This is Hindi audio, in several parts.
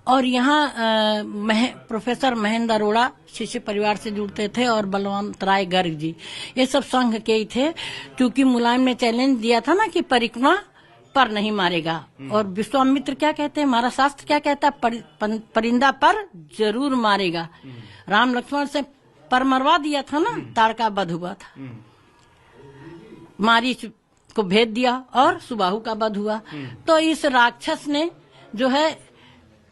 और यहाँ प्रोफेसर महेंद्र अरोड़ा शिष्य परिवार से जुड़ते थे और बलवंत राय गर्ग जी, ये सब संघ के ही थे। क्योंकि मुलायम ने चैलेंज दिया था ना कि परिक्रमा पर नहीं मारेगा, और विश्वामित्र क्या कहते हैं, हमारा शास्त्र क्या कहता है, परिंदा पर जरूर मारेगा। राम लक्ष्मण से पर मरवा दिया था ना, ताड़का वध हुआ था, मारीच को भेद दिया और सुबाहु का वध हुआ। तो इस राक्षस ने जो है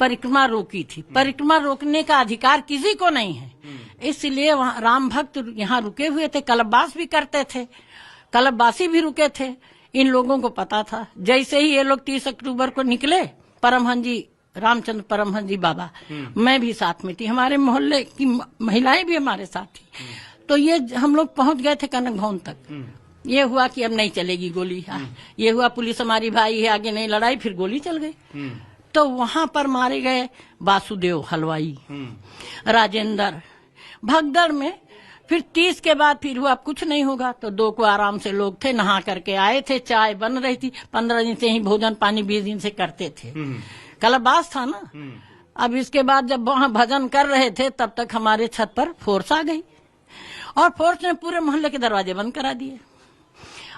परिक्रमा रोकी थी। परिक्रमा रोकने का अधिकार किसी को नहीं है, इसलिए वहाँ राम भक्त यहाँ रुके हुए थे, कल्पवास भी करते थे, कल्पवासी भी रुके थे। इन लोगों को पता था। जैसे ही ये लोग 30 अक्टूबर को निकले, परमहंस जी रामचंद्र परमहंस जी बाबा, मैं भी साथ में थी, हमारे मोहल्ले की महिलाएं भी हमारे साथ थी। तो ये हम लोग पहुंच गए थे कनक भवन तक। ये हुआ कि अब नहीं चलेगी गोली, ये हुआ पुलिस हमारी भाई है, आगे नहीं लड़ाई, फिर गोली चल गई। तो वहां पर मारे गए वासुदेव हलवाई, राजेंद्र, भगदड़ में। फिर 30 के बाद फिर हुआ अब कुछ नहीं होगा, तो 2 को आराम से लोग थे, नहा करके आए थे, चाय बन रही थी। 15 दिन से ही भोजन पानी 20 दिन से करते थे, कल्पवास था ना। अब इसके बाद जब वहां भजन कर रहे थे, तब तक हमारे छत पर फोर्स आ गई और फोर्स ने पूरे मोहल्ले के दरवाजे बंद करा दिए।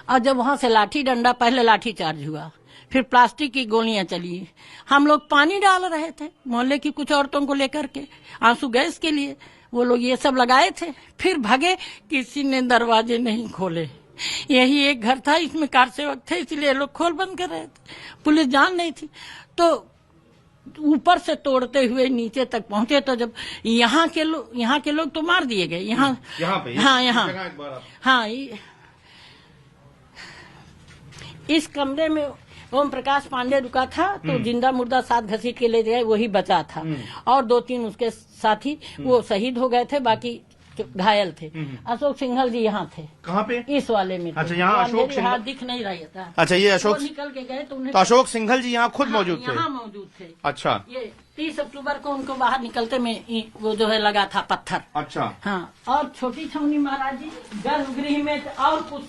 और जब वहां से लाठी डंडा, पहले लाठी चार्ज हुआ, फिर प्लास्टिक की गोलियां चली। हम लोग पानी डाल रहे थे मोहल्ले की कुछ औरतों को लेकर के, आंसू गैस के लिए, वो लोग ये सब लगाए थे। फिर भागे, किसी ने दरवाजे नहीं खोले। यही एक घर था, इसमें कार सेवक थे, इसलिए लोग खोल बंद कर रहे थे। पुलिस जान नहीं थी, तो ऊपर से तोड़ते हुए नीचे तक पहुंचे। तो जब यहाँ के लोग तो मार दिए गए। यहाँ पे, हाँ, इस कमरे में ओम प्रकाश पांडे रुका था, तो जिंदा मुर्दा साथ घसीट के ले गए, वही बचा था। और 2-3 उसके साथी वो शहीद हो गए थे, बाकी घायल थे। अशोक सिंघल जी यहाँ थे। कहाँ पे? इस वाले में। अच्छा, यहाँ अशोक सिंघल दिख नहीं रहा था। अच्छा, ये अशोक निकल के गए तो अशोक सिंघल जी यहाँ खुद मौजूद थे? यहाँ मौजूद थे। अच्छा, ये 30 अक्टूबर को उनको बाहर निकलते में वो जो है लगा था पत्थर। अच्छा, हाँ। और छोटी छौनी महाराज जी गर्भगृह में, और कुछ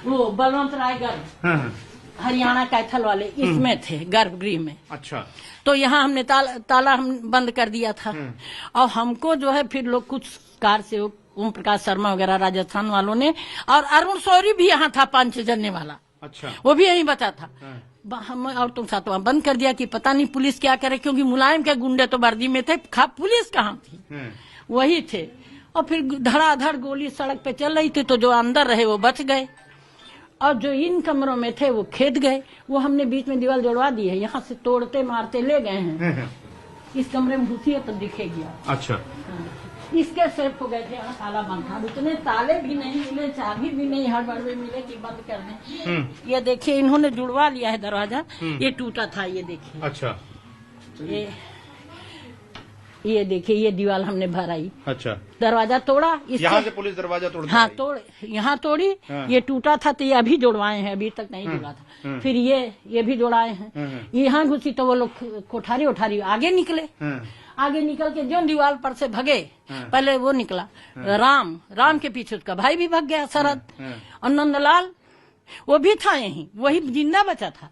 वो बलवंत राय गर्ग, हरियाणा कैथल वाले, इसमें थे गर्भगृह में। अच्छा। तो यहाँ हमने ताला हम बंद कर दिया था। और हमको जो है फिर लोग कुछ कार से ओम प्रकाश शर्मा वगैरह राजस्थान वालों ने, और अरुण शौरी भी यहाँ था, पंचजन्य वाला। अच्छा। वो भी यहीं बचा था। हम और तुम साथ वहाँ बंद कर दिया कि पता नहीं पुलिस क्या करे, क्योंकि मुलायम के गुंडे तो वर्दी में थे, पुलिस कहाँ थी, वही थे। और फिर धड़ाधड़ गोली सड़क पे चल रही थी, तो जो अंदर रहे वो बच गए, और जो इन कमरों में थे वो खेद गए। वो हमने बीच में दीवार जोड़वा दी है, यहाँ से तोड़ते मारते ले गए हैं। इस कमरे में घुसी है तो दिखेगी। अच्छा। इसके सेफ हो गए थे, यहाँ ताला बंद था, उतने ताले भी नहीं मिले, चाबी भी नहीं हड़बड़ में मिले कि बंद कर दें। ये देखिए इन्होंने जुड़वा लिया है दरवाजा, ये टूटा था, ये देखिए। अच्छा। ये देखिए, ये दीवार हमने भराई। अच्छा। दरवाजा तोड़ा, यहाँ से पुलिस दरवाजा तोड़, हाँ यहाँ तोड़ी। ये टूटा था तो ये अभी जुड़वाए हैं, अभी तक नहीं जुड़ा था। फिर ये भी जुड़ाए हैं। यहाँ घुसी तो वो लोग कोठारी उठारी आगे निकले। आगे निकल के जो दीवार पर से भगे, पहले वो निकला राम के पीछे उसका भाई भी भाग गया, शरद। और नंदलाल वो भी था यहीं, वही जिंदा बचा था।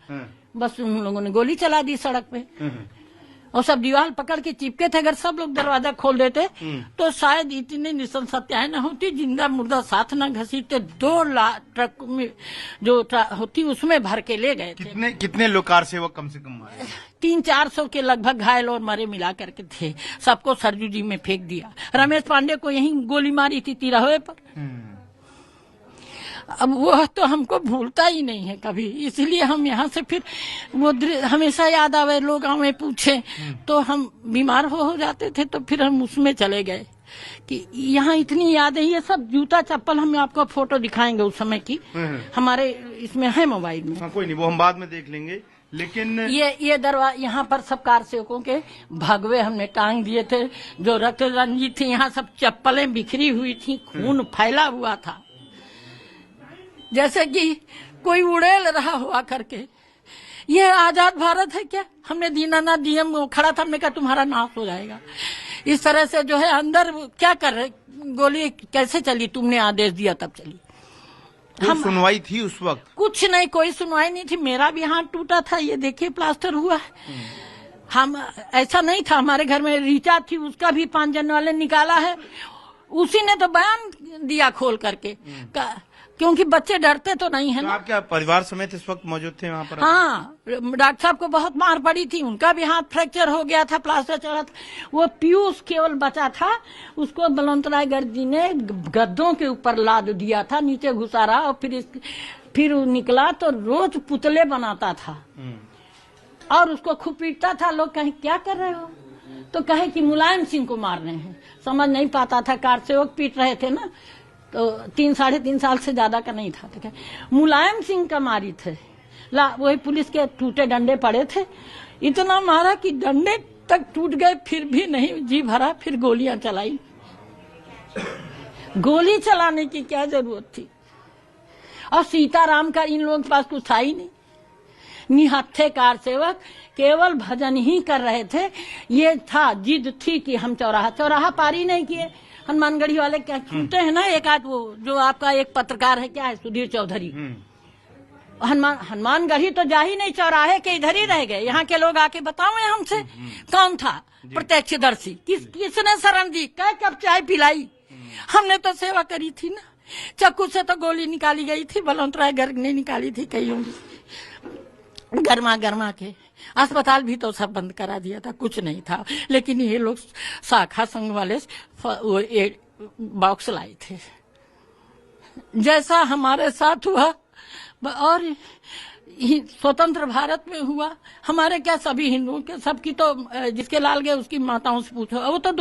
बस उन लोगों ने गोली चला दी सड़क पे, और सब दीवार पकड़ के चिपके थे। अगर सब लोग दरवाजा खोल देते तो शायद इतनी निसंसताएं न होती, जिंदा मुर्दा साथ न घसीटते। 2 ट्रक में जो होती उसमें भर के ले गए थे। कितने लोग कार सेवक कम से कम मारे? 300-400 के लगभग घायल और मरे मिला करके थे। सबको सरजू जी में फेंक दिया। रमेश पांडे को यहीं गोली मारी थी तिराहे पर। अब वो तो हमको भूलता ही नहीं है कभी, इसलिए हम यहाँ से फिर वो हमेशा याद आवे, लोग हमें पूछे तो हम बीमार हो जाते थे, तो फिर हम उसमें चले गए कि यहाँ इतनी याद है। ये सब जूता चप्पल हम आपको फोटो दिखाएंगे उस समय की, हमारे इसमें है मोबाइल में। कोई नहीं, वो हम बाद में देख लेंगे। लेकिन ये दरवाजा यहाँ पर सब कार सेवकों के भगवे हमने टांग दिए थे, जो रक्त रंजित थी। यहाँ सब चप्पलें बिखरी हुई थी, खून फैला हुआ था, जैसे कि कोई उड़ेल रहा हुआ करके। ये आजाद भारत है क्या? हमने दीनानाथ डीएम खड़ा था, हमने कहा तुम्हारा नाश हो जाएगा। इस तरह से जो है अंदर क्या कर रहे, गोली कैसे चली? तुमने आदेश दिया तब चली। हम सुनवाई थी उस वक्त? कुछ नहीं, कोई सुनवाई नहीं थी। मेरा भी हाथ टूटा था, ये देखिए प्लास्टर हुआ है। हम ऐसा नहीं था, हमारे घर में रीचा थी, उसका भी 5 जन वाले निकाला है। उसी ने तो बयान दिया खोल करके, क्योंकि बच्चे डरते तो नहीं है तो ना। आप क्या परिवार समेत इस वक्त मौजूद थे वहाँ पर? हाँ, डॉक्टर साहब को बहुत मार पड़ी थी, उनका भी हाथ फ्रैक्चर हो गया था, प्लास्टर चढ़ा था। वो पीयूष केवल बचा था, उसको बलवंतराय गर्ग जी ने गद्दों के ऊपर लाद दिया था, नीचे घुसा रहा, और फिर वो निकला तो रोज पुतले बनाता था और उसको खूब पीटता था। लोग कहें क्या कर रहे हो, तो कहे कि मुलायम सिंह को मार रहे हैं। समझ नहीं पाता था, कार सेवक पीट रहे थे ना, तो 3-3.5 साल से ज्यादा का नहीं था। तो मुलायम सिंह का मारी थे, वही पुलिस के टूटे डंडे पड़े थे, इतना मारा कि डंडे तक टूट गए, फिर भी नहीं जी भरा, फिर गोलियां चलाई। गोली चलाने की क्या जरूरत थी? और सीताराम का इन लोगों के पास कुछ था ही नहीं। निहत्थे कार सेवक केवल भजन ही कर रहे थे। ये था, जिद थी कि हम चौराहा पार ही नहीं किए। हनुमानगढ़ी वाले क्या छूटे हैं ना, एक आध वो जो आपका एक पत्रकार है, क्या है, सुधीर चौधरी, हनुमानगढ़ी तो जा ही नहीं, चौराहे के इधर ही रह गए। यहाँ के लोग आके बताओ हमसे कौन था प्रत्यक्षदर्शी, किसने शरण दी, क्या कब चाय पिलाई? हमने तो सेवा करी थी ना। चाकू से तो गोली निकाली गई थी, बलवंतराय गर्ग ने निकाली थी, कईयों गरमा के। अस्पताल भी तो सब बंद करा दिया था, कुछ नहीं था। लेकिन ये लोग शाखा संघ वाले वो बॉक्स लाए थे। जैसा हमारे साथ हुआ और स्वतंत्र भारत में हुआ, हमारे क्या सभी हिंदुओं के, सबकी तो जिसके लाल गए उसकी माताओं से पूछो, वो तो